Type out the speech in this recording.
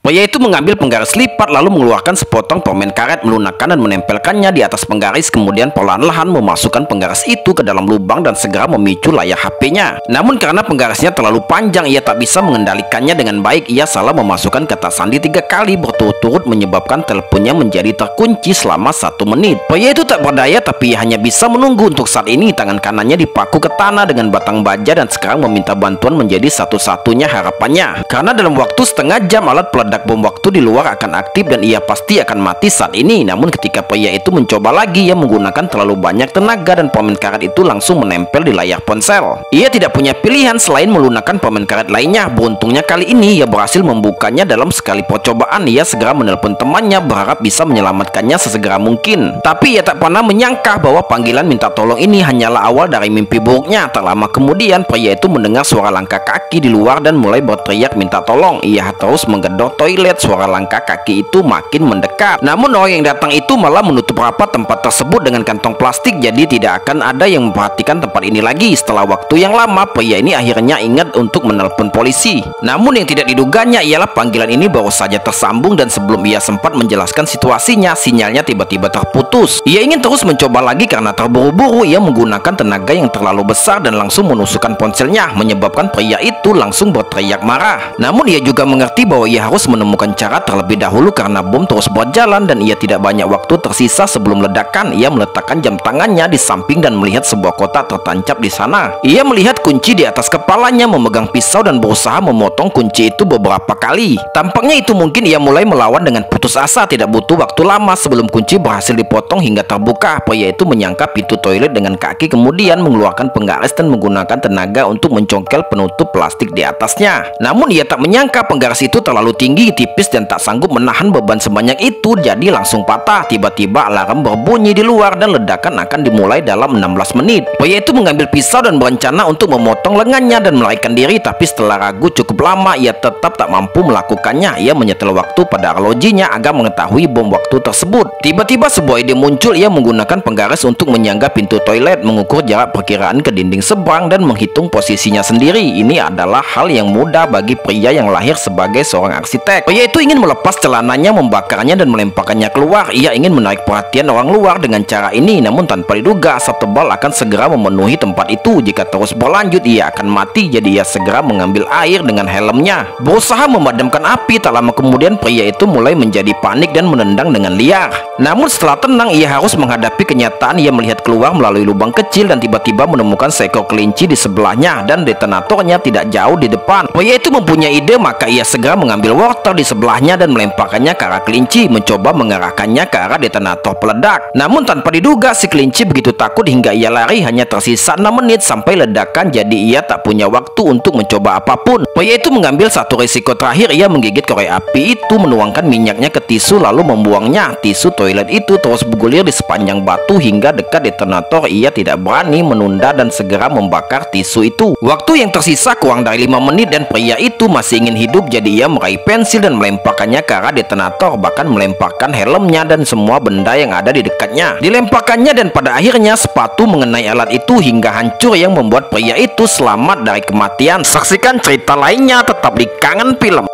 Pria itu mengambil penggaris lipat lalu mengeluarkan sepotong permen karet, melunakkan dan menempelkannya di atas penggaris, kemudian perlahan-lahan memasukkan penggaris itu ke dalam lubang dan segera memicu layar HP-nya. Namun karena penggarisnya terlalu panjang, ia tak bisa mengendalikannya dengan baik. Ia salah memasukkan kata sandi 3 kali berturut-turut menyebabkan teleponnya menjadi terkunci selama 1 menit. Pria itu tak berdaya tapi ia hanya bisa menunggu. Untuk saat ini tangan kanannya dipaku ke tanah dengan batang baja dan sekarang meminta bantuan menjadi satu-satunya harapannya. Karena dalam waktu setengah jam alat peledak bom waktu di luar akan aktif dan ia pasti akan mati saat ini. Namun ketika pria itu mencoba lagi, ia menggunakan terlalu banyak tenaga dan permen karet itu langsung menempel di layar ponsel. Ia tidak punya pilihan selain melunakkan permen karet lainnya. Beruntungnya kali ini ia berhasil membukanya dalam sekali percobaan. Ia segera menelpon temannya berharap bisa menyelamatkannya sesegera mungkin. Tapi ia tak pernah menyangka bahwa panggilan minta tolong ini hanyalah awal dari mimpi buruknya. Tak lama kemudian pria itu mendengar suara langkah kaki di luar dan mulai berteriak minta tolong. Ia terus menggedor toilet. Suara langkah kaki itu makin mendekat. Namun orang yang datang itu malah menutup rapat tempat tersebut dengan kantong plastik, jadi tidak akan ada yang memperhatikan tempat ini lagi. Setelah waktu yang lama, pria ini akhirnya ingat untuk menelpon polisi. Namun yang tidak diduganya ialah panggilan ini baru saja tersambung dan sebelum ia sempat menjelaskan situasinya, sinyalnya tiba-tiba terputus. Ia ingin terus mencoba lagi karena terburu-buru. Ia menggunakan tenaga yang terlalu besar dan langsung menusukkan ponselnya, menyebabkan pria itu langsung berteriak marah. Namun ia juga mengerti bahwa ia harus menemukan cara terlebih dahulu karena bom terus berjalan dan ia tidak banyak waktu tersisa sebelum ledakan. Ia meletakkan jam tangannya di samping dan melihat sebuah kotak tertancap di sana. Ia melihat kunci di atas kepalanya, memegang pisau dan berusaha memotong kunci itu beberapa kali. Tampaknya itu mungkin ia mulai melawan dengan putus asa. Tidak butuh waktu lama sebelum kunci berhasil dipotong hingga terbuka. Pria itu menyangka pintu toilet dengan kaki, kemudian mengeluarkan penggaris dan menggunakan tenaga untuk mencongkel penutup plastik di atasnya. Namun ia tak menyangka penggaris itu terlalu tinggi, tipis dan tak sanggup menahan beban sebanyak itu, jadi langsung patah. Tiba-tiba alarm berbunyi di luar dan ledakan akan dimulai dalam 16 menit. Pria itu mengambil pisau dan berencana untuk memotong lengannya dan melarikan diri, tapi setelah ragu cukup lama ia tetap tak mampu melakukannya. Ia menyetel waktu pada arlojinya agar mengetahui bom waktu tersebut. Tiba-tiba sebuah ide muncul. Ia menggunakan penggaris untuk menyangga pintu toilet, mengukur jarak perkiraan ke dinding seberang dan menghitung posisinya sendiri. Ini adalah hal yang mudah bagi pria yang lahir sebagai seorang arsitek. Pria itu ingin melepas celananya, membakarnya dan melemparkannya keluar. Ia ingin menarik perhatian orang luar dengan cara ini, namun tanpa diduga asap tebal akan segera memenuhi tempat itu. Jika terus berlanjut ia akan mati, jadi ia segera mengambil air dengan helmnya, berusaha memadamkan api. Tak lama kemudian pria itu mulai menjadi panik dan menendang dengan liar. Namun setelah tenang ia harus menghadapi kenyataan. Ia melihat keluar melalui lubang kecil dan tiba-tiba menemukan seekor kelinci di sebelahnya dan detonatornya tidak jauh di depan. Pria itu mempunyai ide, maka ia segera mengambil wortel di sebelahnya dan melemparkannya ke arah kelinci, mencoba mengarahkannya ke arah detonator peledak. Namun tanpa diduga si kelinci begitu takut hingga ia lari. Hanya tersisa 6 menit sampai ledakan, jadi ia tak punya waktu untuk mencoba apapun. Pria itu mengambil satu risiko terakhir. Ia menggigit korek api itu, menuangkan minyaknya ke tisu lalu membuangnya. Tisu toilet itu terus bergulir di sepanjang batu hingga dekat detonator. Ia tidak berani menunda dan segera membakar tisu itu. Waktu yang tersisa kurang dari 5 menit dan pria itu masih ingin hidup, jadi ia meraih pensil dan melemparkannya ke arah detonator, bahkan melemparkan helmnya dan semua benda yang ada di dekatnya. Dilemparkannya dan pada akhirnya sepatu mengenai alat itu hingga hancur yang membuat pria itu selamat dari kematian. Saksikan cerita lainnya tetap di Kangen Film.